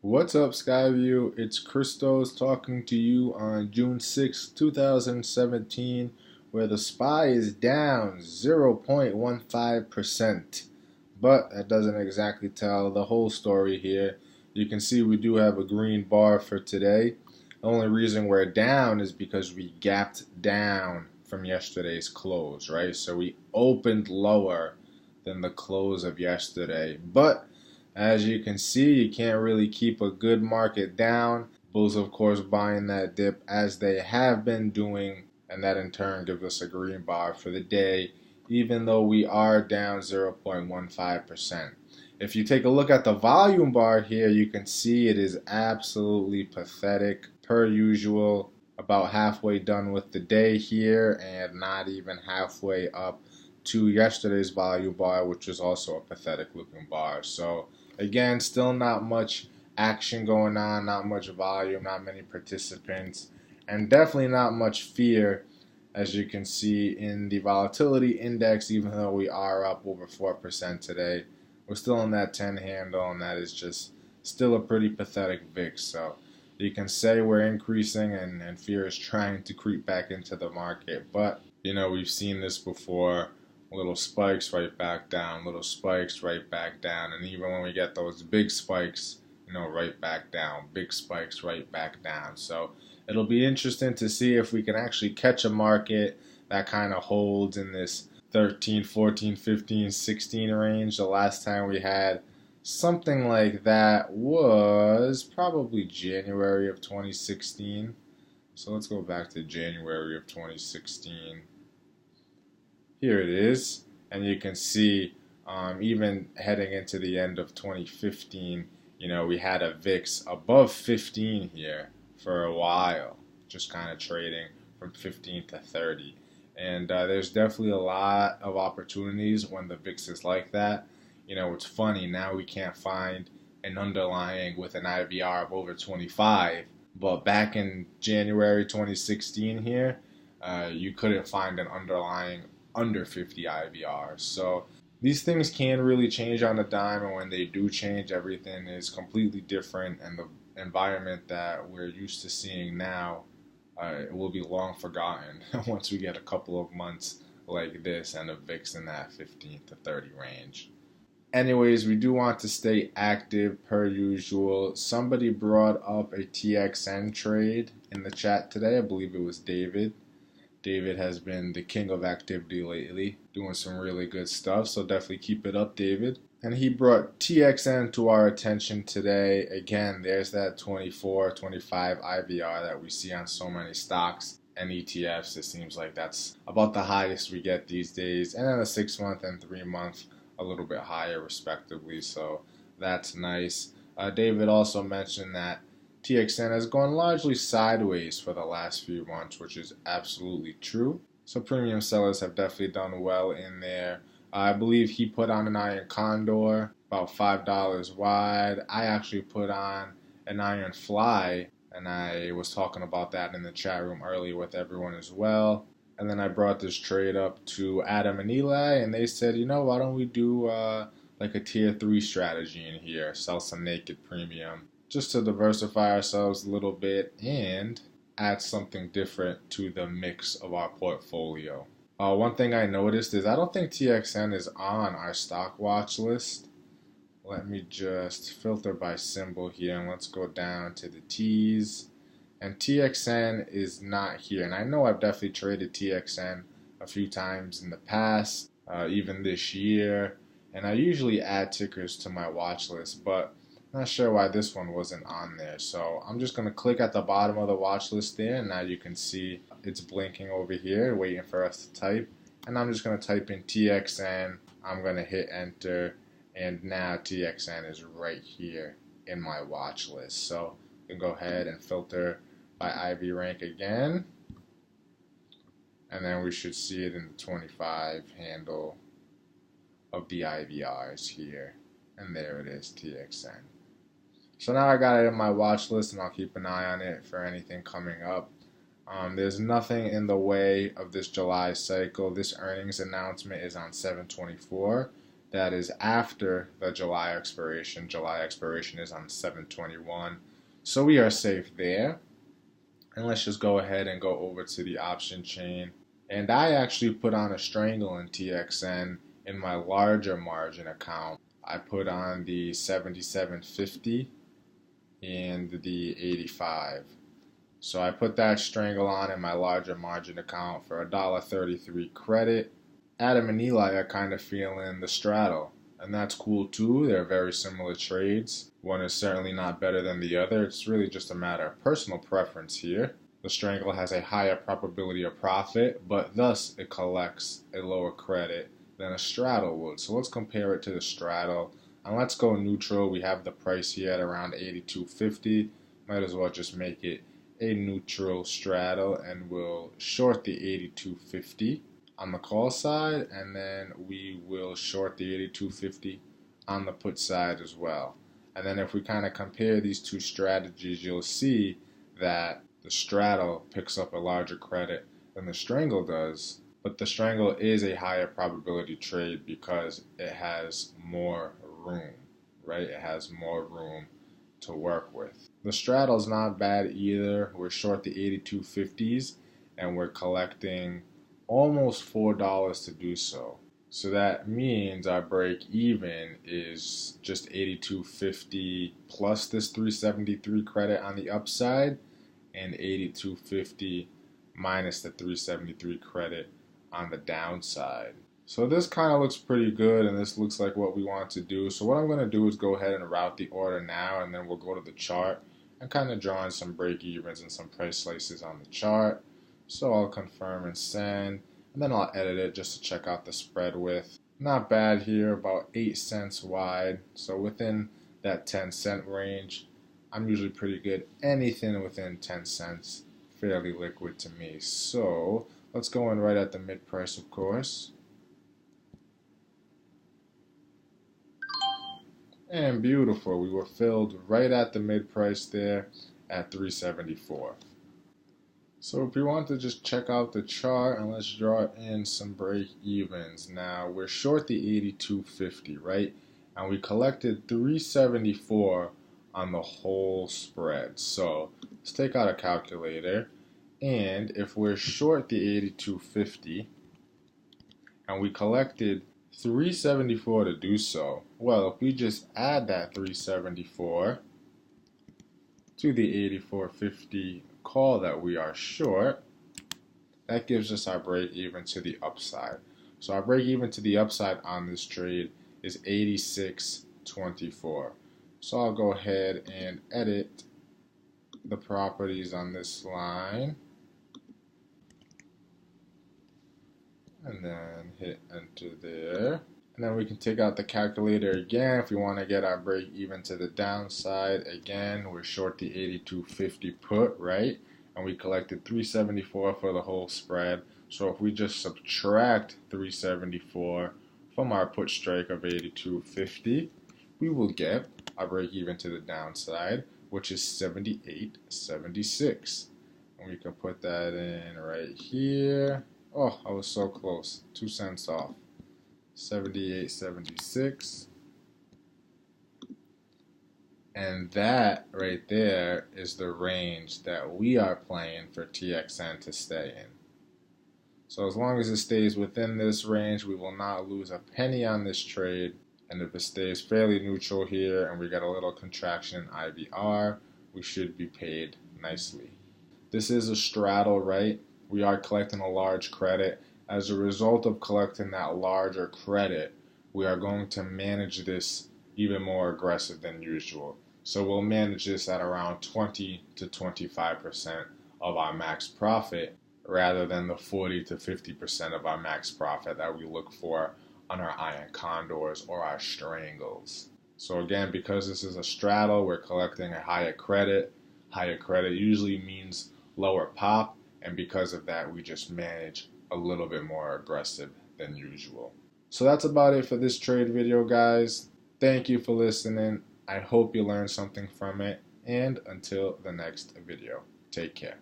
What's up, Skyview? It's Christos talking to you on June 6th, 2017, where the SPY is down 0.15%. But that doesn't exactly tell the whole story here. You can see we do have a green bar for today. The only reason we're down is because we gapped down from yesterday's close, right? So we opened lower than the close of yesterday. But as you can see, you can't really keep a good market down. Bulls, of course, buying that dip as they have been doing, and that in turn gives us a green bar for the day, even though we are down 0.15%. If you take a look at the volume bar here, you can see it is absolutely pathetic. Per usual, about halfway done with the day here, and not even halfway up to yesterday's volume bar, which is also a pathetic looking bar. So again, still not much action going on, not much volume, not many participants, and definitely not much fear, as you can see in the volatility index. Even though we are up over 4% today, we're still in that 10 handle, and that is just still a pretty pathetic VIX. So you can say we're increasing, and fear is trying to creep back into the market. But, we've seen this before. Little spikes right back down, little spikes right back down, and even when we get those big spikes, right back down, big spikes right back down. So it'll be interesting to see if we can actually catch a market that kind of holds in this 13, 14, 15, 16 range. The last time we had something like that was probably January of 2016. So let's go back to January of 2016. Here it is, and you can see even heading into the end of 2015, we had a VIX above 15 here for a while, just kind of trading from 15 to 30. And there's definitely a lot of opportunities when the VIX is like that. It's funny, now we can't find an underlying with an IVR of over 25, but back in January 2016 here, you couldn't find an underlying under 50 IVRs. So these things can really change on a dime, and when they do change, everything is completely different, and the environment that we're used to seeing now will be long forgotten once we get a couple of months like this and a VIX in that 15 to 30 range. Anyways, we do want to stay active per usual. Somebody brought up a TXN trade in the chat today. I believe it was David. David has been the king of activity lately, doing some really good stuff, so definitely keep it up, David. And he brought TXN to our attention today. Again, there's that 24, 25 IVR that we see on so many stocks and ETFs. It seems like that's about the highest we get these days. And then the 6-month and 3-month, a little bit higher respectively, so that's nice. David also mentioned that TXN has gone largely sideways for the last few months, which is absolutely true. So premium sellers have definitely done well in there. I believe he put on an iron condor, about $5 wide. I actually put on an iron fly, and I was talking about that in the chat room earlier with everyone as well. And then I brought this trade up to Adam and Eli, and they said, why don't we do like a tier 3 strategy in here, sell some naked premium, just to diversify ourselves a little bit and add something different to the mix of our portfolio. One thing I noticed is I don't think TXN is on our stock watch list. Let me just filter by symbol here, and let's go down to the T's. And TXN is not here. And I know I've definitely traded TXN a few times in the past, even this year. And I usually add tickers to my watch list, but not sure why this one wasn't on there. So I'm just going to click at the bottom of the watch list there, and now you can see it's blinking over here waiting for us to type. And I'm just going to type in TXN. I'm going to hit enter, and now TXN is right here in my watch list. So you can go ahead and filter by IV rank again, and then we should see it in the 25 handle of the IVRs here, and there it is, TXN. So now I got it in my watch list, and I'll keep an eye on it for anything coming up. There's nothing in the way of this July cycle. This earnings announcement is on 7/24. that is after the July expiration. July expiration is on 7/21. So we are safe there. And let's just go ahead and go over to the option chain. And I actually put on a strangle in TXN in my larger margin account. I put on the 77.50 and the 85. So I put that strangle on in my larger margin account for $1.33 credit. Adam and Eli are kind of feeling the straddle, and that's cool too. They're very similar trades. One is certainly not better than the other. It's really just a matter of personal preference here. The strangle has a higher probability of profit, but thus it collects a lower credit than a straddle would. So let's compare it to the straddle, and let's go neutral. We have the price here at around 82.50. Might as well just make it a neutral straddle, and we'll short the 82.50 on the call side, and then we will short the 82.50 on the put side as well. And then if we kind of compare these two strategies, you'll see that the straddle picks up a larger credit than the strangle does, but the strangle is a higher probability trade because it has more room, right? It has more room to work with. The straddle's not bad either. We're short the 82.50s and we're collecting almost $4 to do so. So that means our break even is just 82.50 plus this 373 credit on the upside, and 82.50 minus the 373 credit on the downside. So this kind of looks pretty good, and this looks like what we want to do. So what I'm going to do is go ahead and route the order now, and then we'll go to the chart and kind of draw in some break evens and some price slices on the chart. So I'll confirm and send, and then I'll edit it just to check out the spread width. Not bad here, about 8 cents wide, so within that 10-cent range. I'm usually pretty good. Anything within 10 cents, fairly liquid to me. So let's go in right at the mid price, of course. And beautiful, we were filled right at the mid price there at 374. So if we want to just check out the chart, and let's draw in some break evens. Now we're short the 82.50, right? And we collected 374 on the whole spread. So let's take out a calculator, and if we're short the 82.50 and we collected 374 to do so, well, if we just add that 374 to the 84.50 call that we are short, that gives us our break even to the upside. So our break even to the upside on this trade is 86.24. So I'll go ahead and edit the properties on this line, and then hit enter there. And then we can take out the calculator again if we want to get our break even to the downside. Again, we're short the 82.50 put, right? And we collected 374 for the whole spread. So if we just subtract 374 from our put strike of 82.50, we will get our break even to the downside, which is 78.76. And we can put that in right here. Oh, I was so close. 2 cents off. 78.76. And that right there is the range that we are playing for TXN to stay in. So as long as it stays within this range, we will not lose a penny on this trade. And if it stays fairly neutral here and we get a little contraction in IBR, we should be paid nicely. This is a straddle, right? We are collecting a large credit. As a result of collecting that larger credit, we are going to manage this even more aggressive than usual. So we'll manage this at around 20 to 25% of our max profit, rather than the 40 to 50% of our max profit that we look for on our iron condors or our strangles. So again, because this is a straddle, we're collecting a higher credit. Higher credit usually means lower pop, and because of that, we just manage a little bit more aggressive than usual. So that's about it for this trade video, guys. Thank you for listening. I hope you learned something from it, and until the next video, take care.